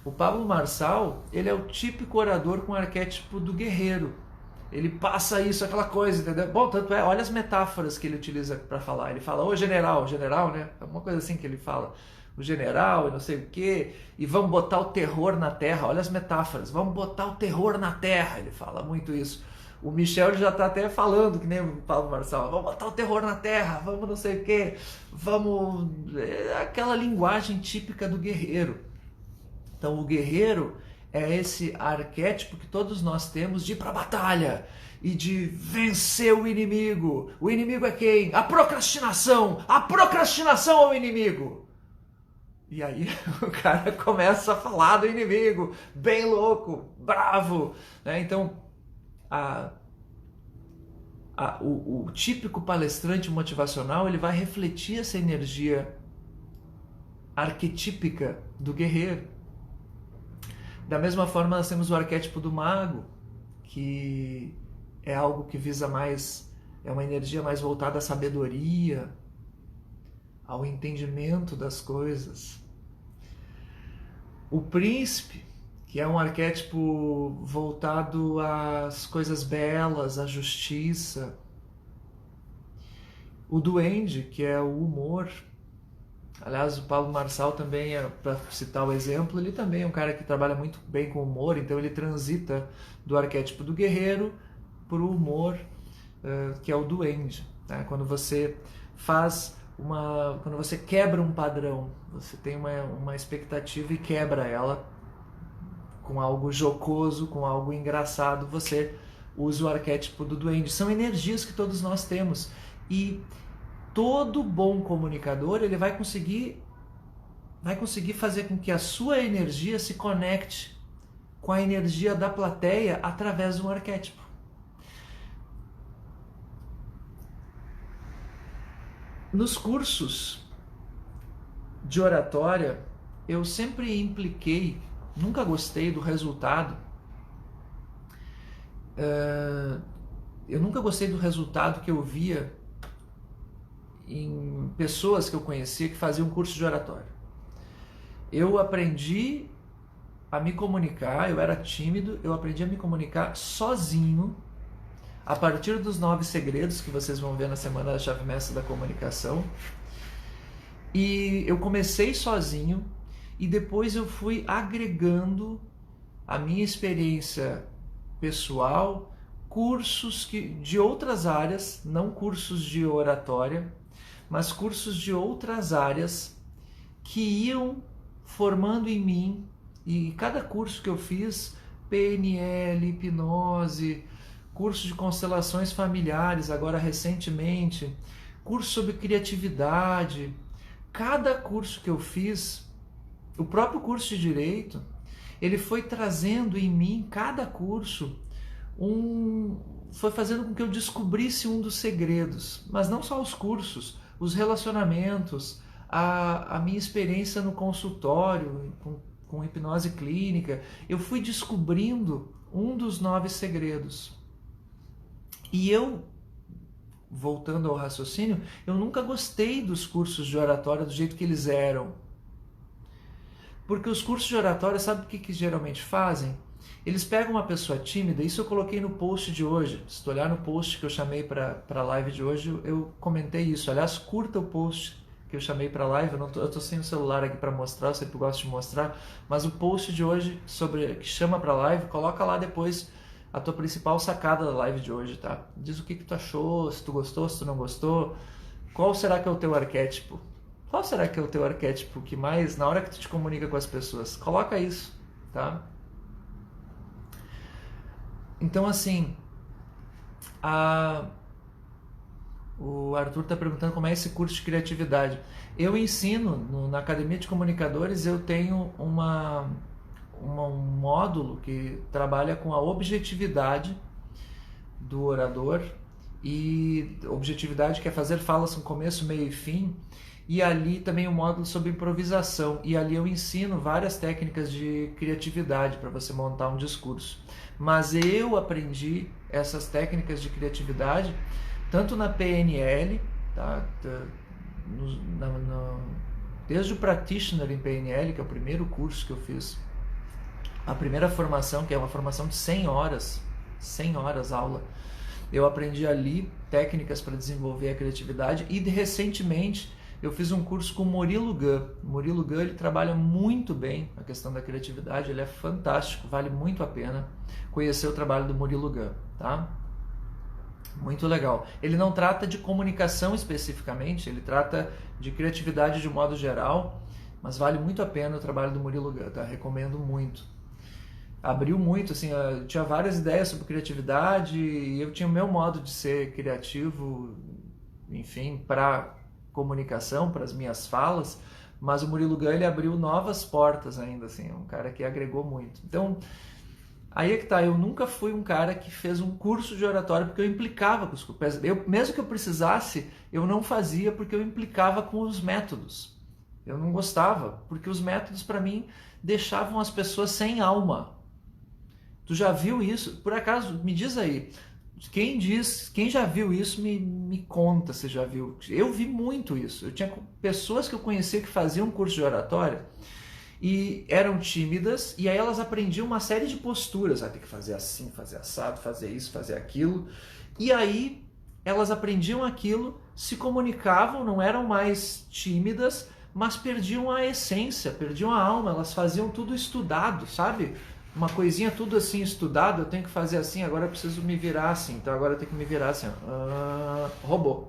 O Pablo Marçal, ele é o típico orador com o arquétipo do guerreiro. Ele passa isso, aquela coisa, entendeu? Bom, tanto é, olha as metáforas que ele utiliza para falar. Ele fala, ô general, general, né? É uma coisa assim que ele fala. O general e não sei o quê, e vamos botar o terror na terra. Olha as metáforas, vamos botar o terror na terra. Ele fala muito isso. O Michel já está até falando, que nem o Pablo Marçal, vamos botar o terror na terra, vamos não sei o quê, vamos... É aquela linguagem típica do guerreiro. Então o guerreiro é esse arquétipo que todos nós temos de ir para a batalha e de vencer o inimigo. O inimigo é quem? A procrastinação! A procrastinação é o inimigo! E aí o cara começa a falar do inimigo, bem louco, bravo, né? Então, o típico palestrante motivacional, ele vai refletir essa energia arquetípica do guerreiro. Da mesma forma, nós temos o arquétipo do mago, que é algo que visa mais, é uma energia mais voltada à sabedoria, ao entendimento das coisas. O príncipe, que é um arquétipo voltado às coisas belas, à justiça. O duende, que é o humor. Aliás, o Pablo Marçal também, para citar o exemplo, ele também é um cara que trabalha muito bem com humor, então ele transita do arquétipo do guerreiro para o humor, que é o duende. Né? Quando você quando você quebra um padrão, você tem uma expectativa e quebra ela com algo jocoso, com algo engraçado, você usa o arquétipo do duende. São energias que todos nós temos. E todo bom comunicador, ele vai conseguir fazer com que a sua energia se conecte com a energia da plateia através de um arquétipo. Nos cursos de oratória, eu sempre impliquei, nunca gostei do resultado. Eu nunca gostei do resultado que eu via em pessoas que eu conhecia que faziam curso de oratória. Eu aprendi a me comunicar, eu era tímido, eu aprendi a me comunicar sozinho, a partir dos 9 segredos que vocês vão ver na semana da chave mestra da comunicação. E eu comecei sozinho e depois eu fui agregando a minha experiência pessoal, cursos de outras áreas, não cursos de oratória, mas cursos de outras áreas que iam formando em mim. E cada curso que eu fiz, PNL, hipnose, curso de constelações familiares, agora recentemente, curso sobre criatividade, cada curso que eu fiz, o próprio curso de Direito, ele foi trazendo em mim, cada curso, foi fazendo com que eu descobrisse um dos segredos, mas não só os cursos, os relacionamentos, a minha experiência no consultório, com hipnose clínica, eu fui descobrindo um dos 9 segredos. E eu, voltando ao raciocínio, eu nunca gostei dos cursos de oratória do jeito que eles eram. Porque os cursos de oratória, sabe o que geralmente fazem? Eles pegam uma pessoa tímida, isso eu coloquei no post de hoje. Se tu olhar no post que eu chamei para a live de hoje, eu comentei isso. Aliás, curta o post que eu chamei para a live. Eu tô sem o celular aqui para mostrar, eu sempre gosto de mostrar. Mas o post de hoje, que chama para a live, coloca lá depois a tua principal sacada da live de hoje, tá? Diz o que tu achou, se tu gostou, se tu não gostou. Qual será que é o teu arquétipo? Qual será que é o teu arquétipo que mais, na hora que tu te comunica com as pessoas? Coloca isso, tá? Então, assim, o Arthur está perguntando como é esse curso de criatividade. Eu ensino, na Academia de Comunicadores, eu tenho um módulo que trabalha com a objetividade do orador, e objetividade quer fazer falas com começo, meio e fim, e ali também um módulo sobre improvisação, e ali eu ensino várias técnicas de criatividade para você montar um discurso. Mas eu aprendi essas técnicas de criatividade tanto na PNL, tá? Desde o Practitioner em PNL, que é o primeiro curso que eu fiz, a primeira formação, que é uma formação de 100 horas aula, eu aprendi ali técnicas para desenvolver a criatividade, e recentemente eu fiz um curso com o Murilo Gun. O Murilo Gun, ele trabalha muito bem a questão da criatividade, ele é fantástico, vale muito a pena conhecer o trabalho do Murilo Gun, tá? Muito legal. Ele não trata de comunicação especificamente, ele trata de criatividade de modo geral, mas vale muito a pena o trabalho do Murilo Gun, tá? Recomendo muito. Abriu muito, assim, eu tinha várias ideias sobre criatividade e eu tinha o meu modo de ser criativo, enfim, para comunicação, para as minhas falas, mas o Murilo Gun, ele abriu novas portas ainda, assim, um cara que agregou muito. Então, aí é que tá, eu nunca fui um cara que fez um curso de oratória porque eu implicava com os cursos. Mesmo que eu precisasse, eu não fazia porque eu implicava com os métodos. Eu não gostava, porque os métodos para mim deixavam as pessoas sem alma. Tu já viu isso? Por acaso, me diz aí, quem já viu isso, me conta se já viu. Eu vi muito isso. Eu tinha pessoas que eu conhecia que faziam curso de oratória e eram tímidas, e aí elas aprendiam uma série de posturas, tem que fazer assim, fazer assado, fazer isso, fazer aquilo, e aí elas aprendiam aquilo, se comunicavam, não eram mais tímidas, mas perdiam a essência, perdiam a alma, elas faziam tudo estudado, sabe? Uma coisinha tudo assim estudado, eu tenho que fazer assim, agora eu preciso me virar assim, então agora eu tenho que me virar assim, robô.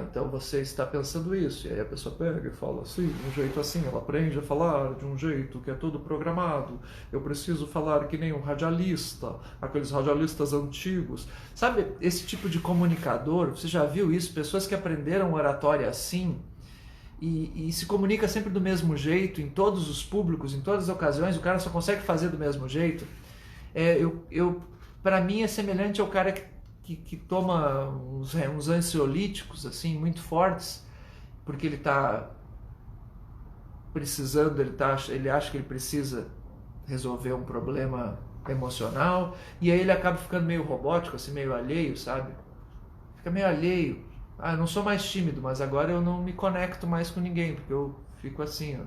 Então você está pensando isso. E aí a pessoa pega e fala assim, de um jeito assim, ela aprende a falar de um jeito que é todo programado. Eu preciso falar que nem um radialista, aqueles radialistas antigos. Sabe, esse tipo de comunicador, você já viu isso? Pessoas que aprenderam oratória assim e se comunica sempre do mesmo jeito, em todos os públicos, em todas as ocasiões, o cara só consegue fazer do mesmo jeito. Para mim é semelhante ao cara que toma uns ansiolíticos assim muito fortes, porque ele está precisando, ele acha que ele precisa resolver um problema emocional, e aí ele acaba ficando meio robótico, assim, meio alheio, sabe? Fica meio alheio. Eu não sou mais tímido, mas agora eu não me conecto mais com ninguém, porque eu fico assim,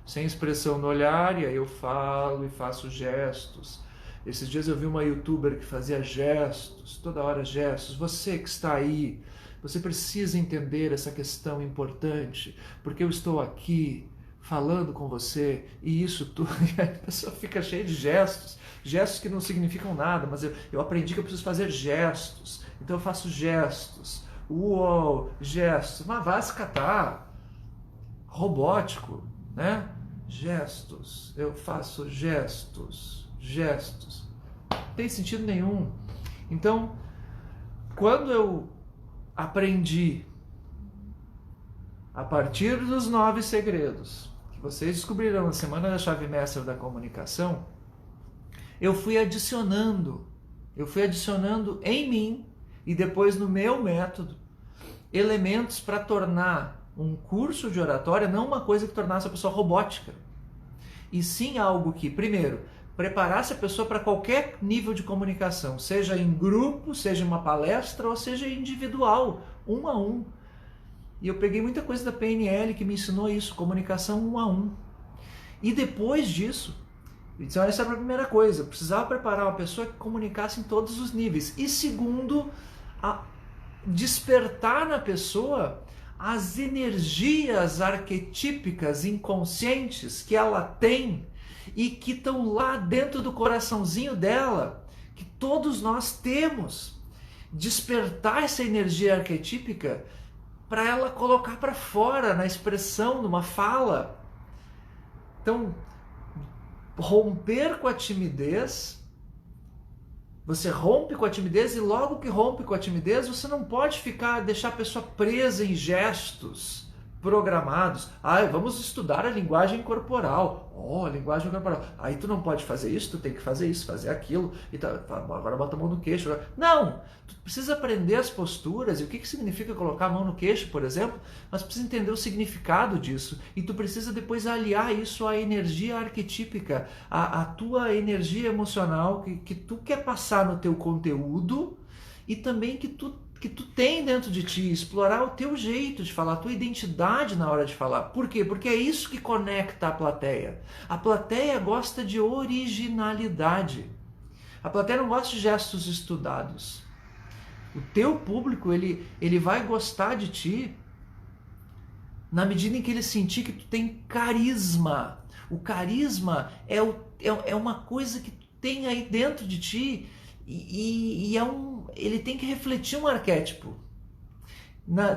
sem expressão no olhar, e aí eu falo e faço gestos. Esses dias eu vi uma youtuber que fazia gestos, toda hora gestos. Você que está aí, você precisa entender essa questão importante, porque eu estou aqui falando com você e isso tudo. E a pessoa fica cheia de gestos, gestos que não significam nada, mas eu aprendi que eu preciso fazer gestos, então eu faço gestos. Uou, gestos, mas vai se catar. Robótico, né? Gestos, eu faço gestos. Não tem sentido nenhum. Então, quando eu aprendi a partir dos 9 segredos que vocês descobrirão na Semana da Chave Mestra da Comunicação, eu fui adicionando em mim e depois no meu método elementos para tornar um curso de oratória não uma coisa que tornasse a pessoa robótica, e sim algo que, primeiro, preparasse a pessoa para qualquer nível de comunicação, seja em grupo, seja uma palestra ou seja individual, 1 a 1. E eu peguei muita coisa da PNL que me ensinou isso, comunicação 1 a 1. E depois disso, então essa era a primeira coisa, eu precisava preparar uma pessoa que comunicasse em todos os níveis. E segundo, despertar na pessoa as energias arquetípicas inconscientes que ela tem e que estão lá dentro do coraçãozinho dela, que todos nós temos. Despertar essa energia arquetípica para ela colocar para fora na expressão, numa fala. Então, romper com a timidez, você rompe com a timidez, e logo que rompe com a timidez, você não pode deixar a pessoa presa em gestos, programados. Ah, vamos estudar a linguagem corporal. Oh, linguagem corporal. Aí tu não pode fazer isso, tu tem que fazer isso, fazer aquilo. E tá, agora bota a mão no queixo. Não! Tu precisa aprender as posturas e o que significa colocar a mão no queixo, por exemplo, mas precisa entender o significado disso. E tu precisa depois aliar isso à energia arquetípica, à tua energia emocional que tu quer passar no teu conteúdo e também que tu tem dentro de ti, explorar o teu jeito de falar, a tua identidade na hora de falar. Por quê? Porque é isso que conecta a plateia. A plateia gosta de originalidade. A plateia não gosta de gestos estudados. O teu público, ele vai gostar de ti na medida em que ele sentir que tu tem carisma. O carisma é uma coisa que tu tem aí dentro de ti e ele tem que refletir um arquétipo.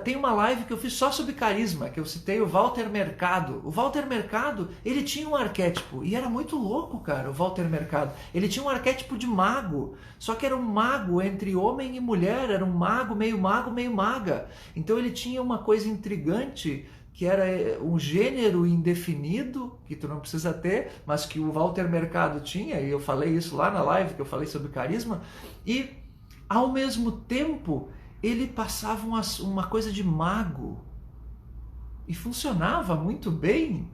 Tem uma live que eu fiz só sobre carisma, que eu citei o Walter Mercado. O Walter Mercado, ele tinha um arquétipo, e era muito louco, cara, o Walter Mercado. Ele tinha um arquétipo de mago, só que era um mago entre homem e mulher, era um mago, meio maga. Então ele tinha uma coisa intrigante, que era um gênero indefinido, que tu não precisa ter, mas que o Walter Mercado tinha, e eu falei isso lá na live, que eu falei sobre carisma, e ao mesmo tempo ele passava uma coisa de mago, e funcionava muito bem,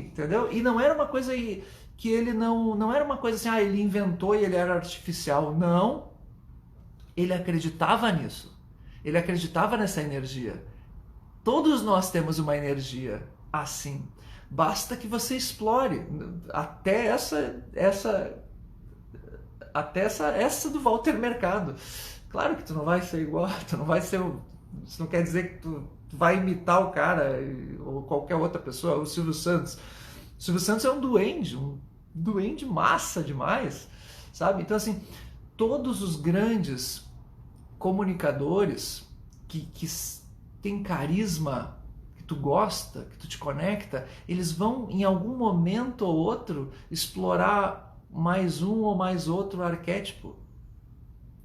entendeu? E não era uma coisa que ele não era uma coisa assim, ele inventou e ele era artificial, não, ele acreditava nisso, ele acreditava nessa energia. Todos nós temos uma energia assim. Basta que você explore. Até essa do Walter Mercado. Claro que tu não vai ser igual, tu não vai ser. Isso não quer dizer que tu vai imitar o cara ou qualquer outra pessoa, o Silvio Santos. O Silvio Santos é um duende massa demais, sabe? Então assim, todos os grandes comunicadores que tem carisma, que tu gosta, que tu te conecta, eles vão em algum momento ou outro explorar mais um ou mais outro arquétipo.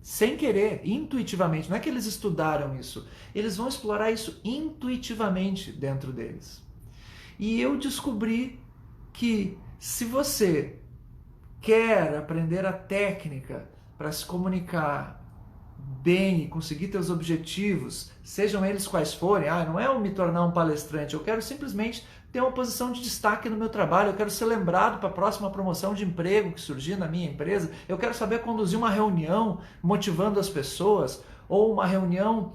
Sem querer, intuitivamente. Não é que eles estudaram isso. Eles vão explorar isso intuitivamente dentro deles. E eu descobri que se você quer aprender a técnica para se comunicar bem e conseguir teus objetivos, sejam eles quais forem, não é eu me tornar um palestrante, eu quero simplesmente ter uma posição de destaque no meu trabalho, eu quero ser lembrado para a próxima promoção de emprego que surgir na minha empresa, eu quero saber conduzir uma reunião motivando as pessoas, ou uma reunião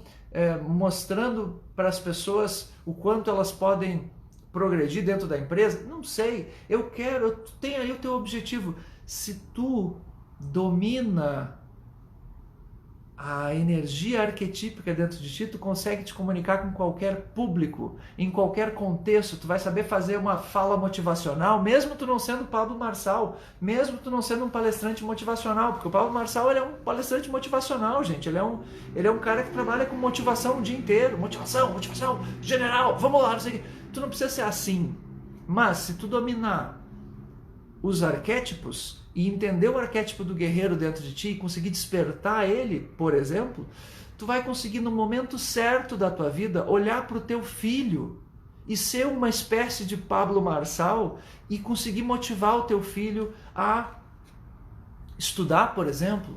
mostrando para as pessoas o quanto elas podem progredir dentro da empresa, não sei, tu tem aí o teu objetivo. Se tu domina a energia arquetípica dentro de ti, tu consegue te comunicar com qualquer público, em qualquer contexto, tu vai saber fazer uma fala motivacional, mesmo tu não sendo Pablo Marçal, mesmo tu não sendo um palestrante motivacional, porque o Pablo Marçal, ele é um palestrante motivacional, gente, ele é um cara que trabalha com motivação o dia inteiro, motivação, general, vamos lá, não sei o que. Tu não precisa ser assim, mas se tu dominar os arquétipos e entender o arquétipo do guerreiro dentro de ti e conseguir despertar ele, por exemplo, tu vai conseguir no momento certo da tua vida olhar para o teu filho e ser uma espécie de Pablo Marçal e conseguir motivar o teu filho a estudar, por exemplo.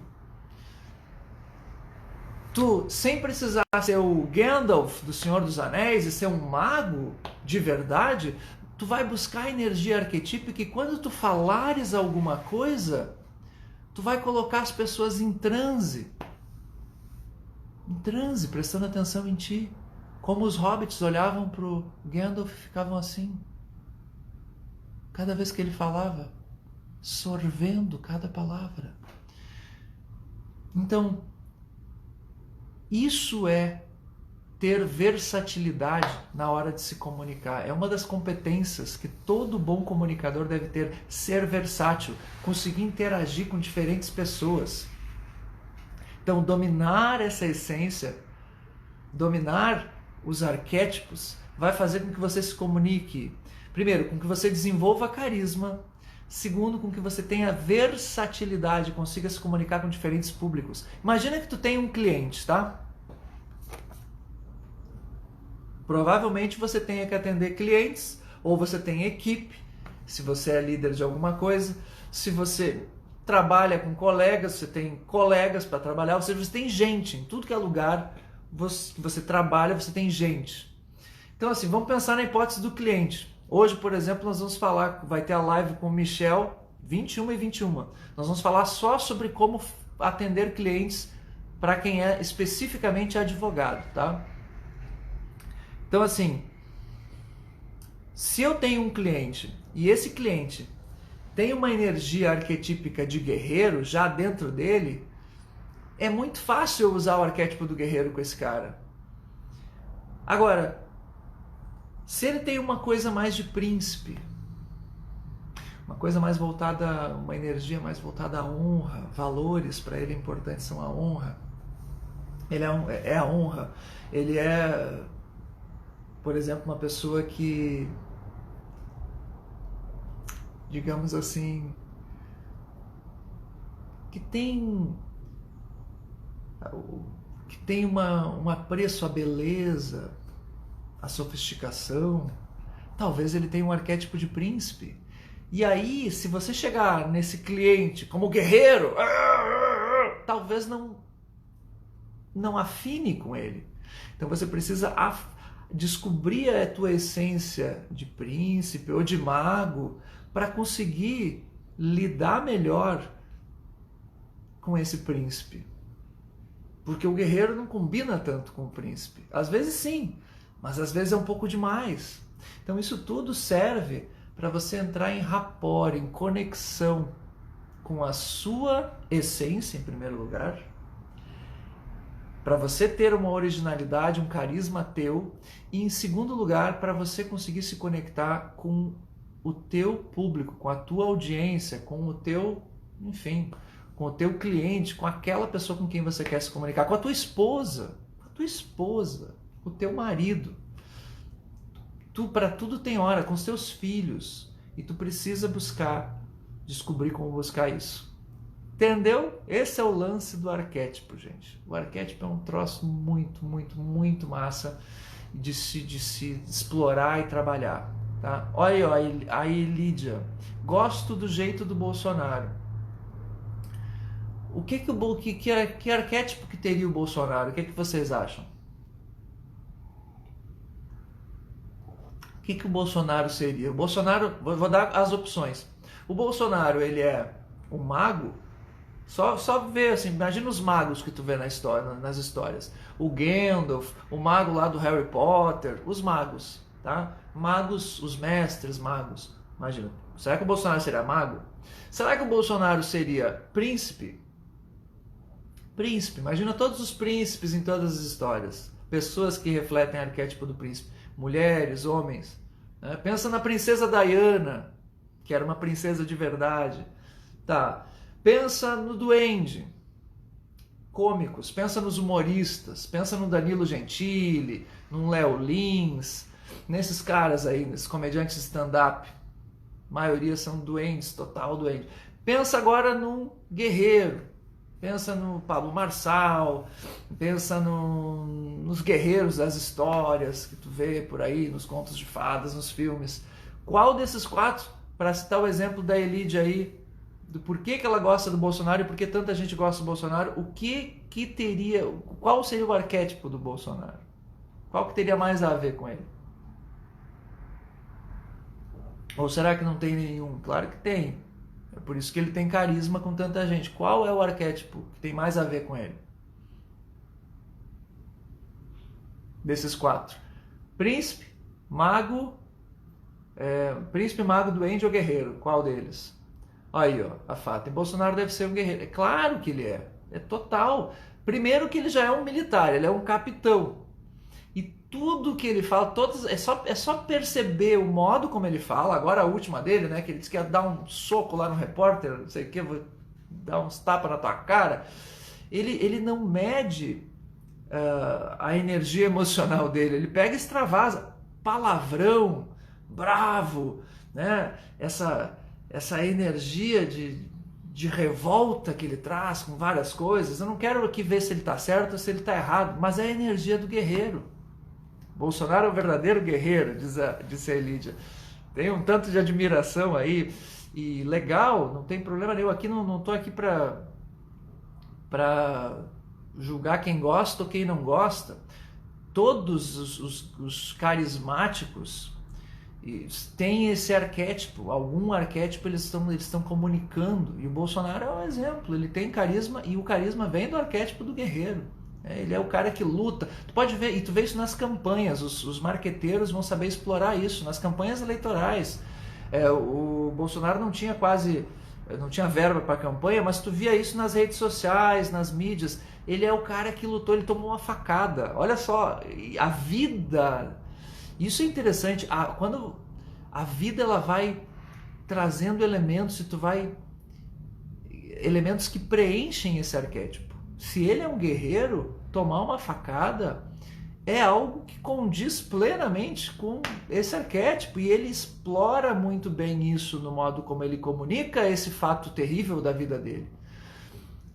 Tu, sem precisar ser o Gandalf do Senhor dos Anéis e ser um mago de verdade, tu vai buscar a energia arquetípica e quando tu falares alguma coisa, tu vai colocar as pessoas em transe, prestando atenção em ti. Como os hobbits olhavam para o Gandalf e ficavam assim, cada vez que ele falava, sorvendo cada palavra. Então, isso é ter versatilidade na hora de se comunicar. É uma das competências que todo bom comunicador deve ter, ser versátil, conseguir interagir com diferentes pessoas. Então, dominar essa essência, dominar os arquétipos, vai fazer com que você se comunique, primeiro, com que você desenvolva carisma, segundo, com que você tenha versatilidade, consiga se comunicar com diferentes públicos. Imagina que tu tem um cliente, tá? Provavelmente você tenha que atender clientes, ou você tem equipe, se você é líder de alguma coisa, se você trabalha com colegas, você tem colegas para trabalhar, ou seja, você tem gente, em tudo que é lugar que você trabalha, você tem gente. Então assim, vamos pensar na hipótese do cliente. Hoje, por exemplo, nós vamos falar, vai ter a live com o Michel, 21 e 21. Nós vamos falar só sobre como atender clientes para quem é especificamente advogado, tá? Então assim, se eu tenho um cliente e esse cliente tem uma energia arquetípica de guerreiro já dentro dele, é muito fácil eu usar o arquétipo do guerreiro com esse cara. Agora, se ele tem uma coisa mais de príncipe, uma coisa mais voltada, uma energia mais voltada à honra, valores para ele importantes são a honra, ele é a honra, ele é, por exemplo, uma pessoa que, digamos assim, que tem um apreço à beleza, à sofisticação. Talvez ele tenha um arquétipo de príncipe. E aí, se você chegar nesse cliente como guerreiro, talvez não afine com ele. Então você precisa descobrir a tua essência de príncipe ou de mago para conseguir lidar melhor com esse príncipe. Porque o guerreiro não combina tanto com o príncipe. Às vezes sim, mas às vezes é um pouco demais. Então isso tudo serve para você entrar em rapport, em conexão com a sua essência, em primeiro lugar, para você ter uma originalidade, um carisma teu, e em segundo lugar, para você conseguir se conectar com o teu público, com a tua audiência, com o teu, enfim, com o teu cliente, com aquela pessoa com quem você quer se comunicar, com a tua esposa, com o teu marido. Para tudo tem hora, com os teus filhos, e tu precisa descobrir como buscar isso. Entendeu? Esse é o lance do arquétipo, gente. O arquétipo é um troço muito, muito, muito massa de se explorar e trabalhar. Tá? Olha aí, Lídia. Gosto do jeito do Bolsonaro. Que arquétipo que teria o Bolsonaro? O que vocês acham? O que o Bolsonaro seria? O Bolsonaro, vou dar as opções. O Bolsonaro, ele é um mago. Só ver assim, imagina os magos que tu vê nas histórias. O Gandalf, o mago lá do Harry Potter, os magos, tá? Magos, os mestres magos. Imagina, será que o Bolsonaro seria mago? Será que o Bolsonaro seria príncipe? Príncipe, imagina todos os príncipes em todas as histórias. Pessoas que refletem o arquétipo do príncipe. Mulheres, homens. Né? Pensa na princesa Diana, que era uma princesa de verdade. Tá. Pensa no duende, cômicos, pensa nos humoristas, pensa no Danilo Gentili, no Léo Lins, nesses caras aí, nesses comediantes stand-up. A maioria são duendes, total duende. Pensa agora num guerreiro, pensa no Pablo Marçal, pensa nos guerreiros das histórias que tu vê por aí, nos contos de fadas, nos filmes. Qual desses quatro, para citar o exemplo da Elide aí, do porquê que ela gosta do Bolsonaro e por que tanta gente gosta do Bolsonaro, qual seria o arquétipo do Bolsonaro? Qual que teria mais a ver com ele? Ou será que não tem nenhum? Claro que tem. É por isso que ele tem carisma com tanta gente. Qual é o arquétipo que tem mais a ver com ele? Desses quatro. Príncipe, mago, duende ou guerreiro? Qual deles? Aí, ó, a Fátima. Bolsonaro deve ser um guerreiro. É claro que ele é. É total. Primeiro que ele já é um militar, ele é um capitão. E tudo que ele fala, é só perceber o modo como ele fala. Agora a última dele, né, que ele disse que ia dar um soco lá no repórter, não sei o que, vou dar uns tapas na tua cara. Ele não mede a energia emocional dele. Ele pega e extravasa. Palavrão, bravo, né? Essa energia de revolta que ele traz com várias coisas. Eu não quero aqui ver se ele está certo ou se ele está errado, mas é a energia do guerreiro. Bolsonaro é o verdadeiro guerreiro, disse a Elídia. Tem um tanto de admiração aí, e legal, não tem problema nenhum. Aqui não tô aqui para julgar quem gosta ou quem não gosta. Todos os carismáticos têm esse arquétipo, algum arquétipo eles estão comunicando, e o Bolsonaro é um exemplo, ele tem carisma, e o carisma vem do arquétipo do guerreiro. Ele é o cara que luta. Tu pode ver, e tu vê isso nas campanhas, os marqueteiros vão saber explorar isso, nas campanhas eleitorais. O Bolsonaro não tinha verba para campanha, mas tu via isso nas redes sociais, nas mídias. Ele é o cara que lutou, ele tomou uma facada. Olha só, a vida... Isso é interessante, quando a vida ela vai trazendo elementos, elementos que preenchem esse arquétipo. Se ele é um guerreiro, tomar uma facada é algo que condiz plenamente com esse arquétipo, e ele explora muito bem isso no modo como ele comunica esse fato terrível da vida dele.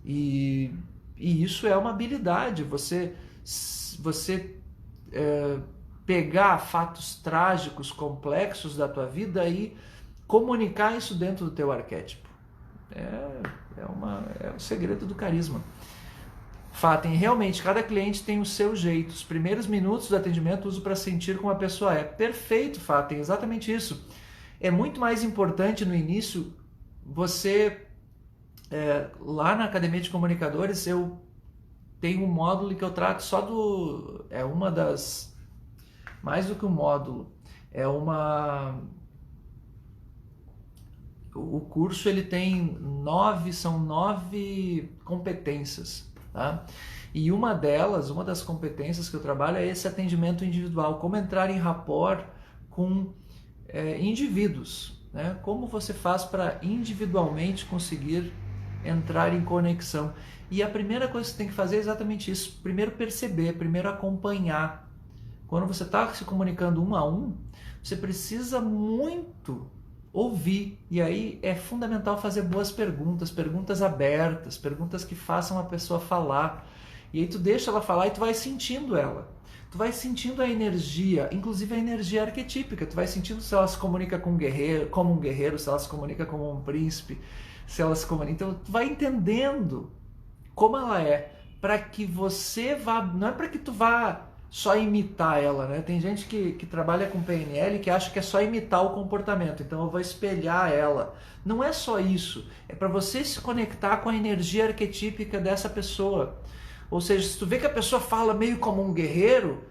E isso é uma habilidade, você pegar fatos trágicos, complexos da tua vida e comunicar isso dentro do teu arquétipo. É o segredo do carisma. Fatem, realmente, cada cliente tem o seu jeito. Os primeiros minutos do atendimento uso para sentir como a pessoa é. Perfeito, Fatem, exatamente isso. É muito mais importante no início você... lá na Academia de Comunicadores eu tenho um módulo que eu trato só do... mais do que um módulo. O curso ele tem são 9 competências. Tá? E uma das competências que eu trabalho é esse atendimento individual, como entrar em rapport com indivíduos, né? Como você faz para individualmente conseguir entrar em conexão. E a primeira coisa que você tem que fazer é exatamente isso, primeiro perceber, primeiro acompanhar. Quando você está se comunicando um a um, você precisa muito ouvir, e aí é fundamental fazer boas perguntas abertas, perguntas que façam a pessoa falar, e aí tu deixa ela falar e tu vai sentindo ela, tu vai sentindo a energia, inclusive a energia arquetípica, tu vai sentindo se ela se comunica como um guerreiro, se ela se comunica como um príncipe, se ela se comunica, então tu vai entendendo como ela é, para que você vá, não é para que tu vá só imitar ela, né? Tem gente que trabalha com PNL que acha que é só imitar o comportamento, então eu vou espelhar ela. Não é só isso, é para você se conectar com a energia arquetípica dessa pessoa. Ou seja, se tu vê que a pessoa fala meio como um guerreiro,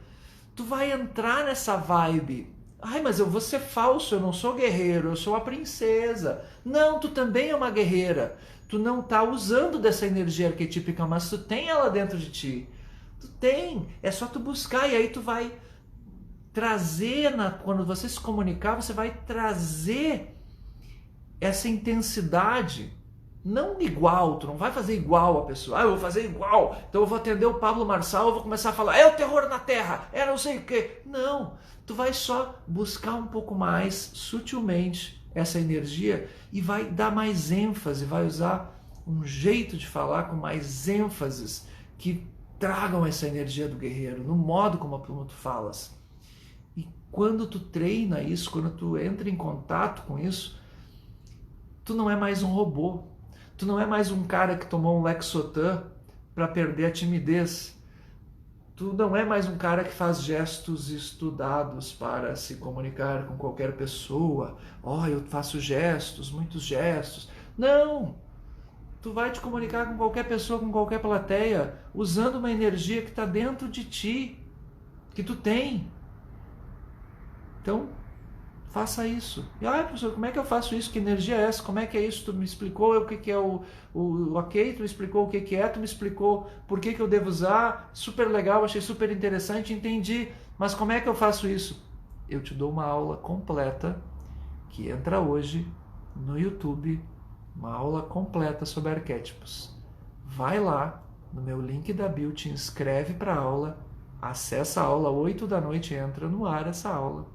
tu vai entrar nessa vibe. Ai, mas eu vou ser falso, eu não sou guerreiro, eu sou a princesa. Não, tu também é uma guerreira. Tu não tá usando dessa energia arquetípica, mas tu tem ela dentro de ti. Tu tem, é só tu buscar, e aí tu vai trazer, quando você se comunicar, você vai trazer essa intensidade, não igual, tu não vai fazer igual a pessoa, eu vou fazer igual, então eu vou atender o Pablo Marçal, eu vou começar a falar, é o terror na terra, é não sei o que, não, tu vai só buscar um pouco mais, sutilmente, essa energia, e vai dar mais ênfase, vai usar um jeito de falar com mais ênfases, que tragam essa energia do guerreiro, no modo como tu falas. E quando tu treina isso, quando tu entra em contato com isso, tu não é mais um robô. Tu não é mais um cara que tomou um Lexotan para perder a timidez. Tu não é mais um cara que faz gestos estudados para se comunicar com qualquer pessoa. Eu faço gestos, muitos gestos. Não! Tu vai te comunicar com qualquer pessoa, com qualquer plateia, usando uma energia que está dentro de ti, que tu tem. Então, faça isso. E, professor, como é que eu faço isso? Que energia é essa? Como é que é isso? Tu me explicou o que é o ok, tu me explicou o que é, tu me explicou por que eu devo usar, super legal, achei super interessante, entendi, mas como é que eu faço isso? Eu te dou uma aula completa, que entra hoje no YouTube, uma aula completa sobre arquétipos. Vai lá no meu link da bio, te inscreve para a aula, acessa a aula, 8 da noite entra no ar essa aula.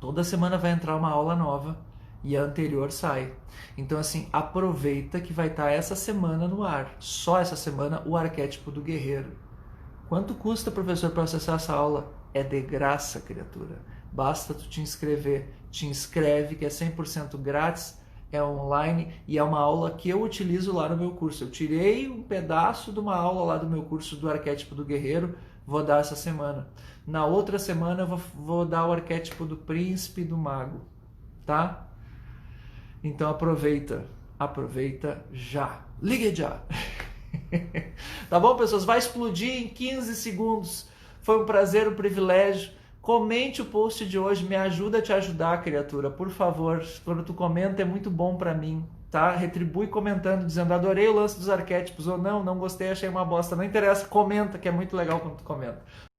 Toda semana vai entrar uma aula nova e a anterior sai. Então assim, aproveita que vai estar essa semana no ar, só essa semana, o arquétipo do guerreiro. Quanto custa, professor, para acessar essa aula? É de graça, criatura. Basta tu te inscrever. Te inscreve, que é 100% grátis, é online e é uma aula que eu utilizo lá no meu curso. Eu tirei um pedaço de uma aula lá do meu curso do arquétipo do guerreiro, vou dar essa semana. Na outra semana eu vou dar o arquétipo do príncipe e do mago, tá? Então aproveita já. Ligue já! Tá bom, pessoas? Vai explodir em 15 segundos. Foi um prazer, um privilégio. Comente o post de hoje, me ajuda a te ajudar, criatura, por favor. Quando tu comenta é muito bom pra mim, tá? Retribui comentando, dizendo adorei o lance dos arquétipos ou não gostei, achei uma bosta. Não interessa, comenta, que é muito legal quando tu comenta.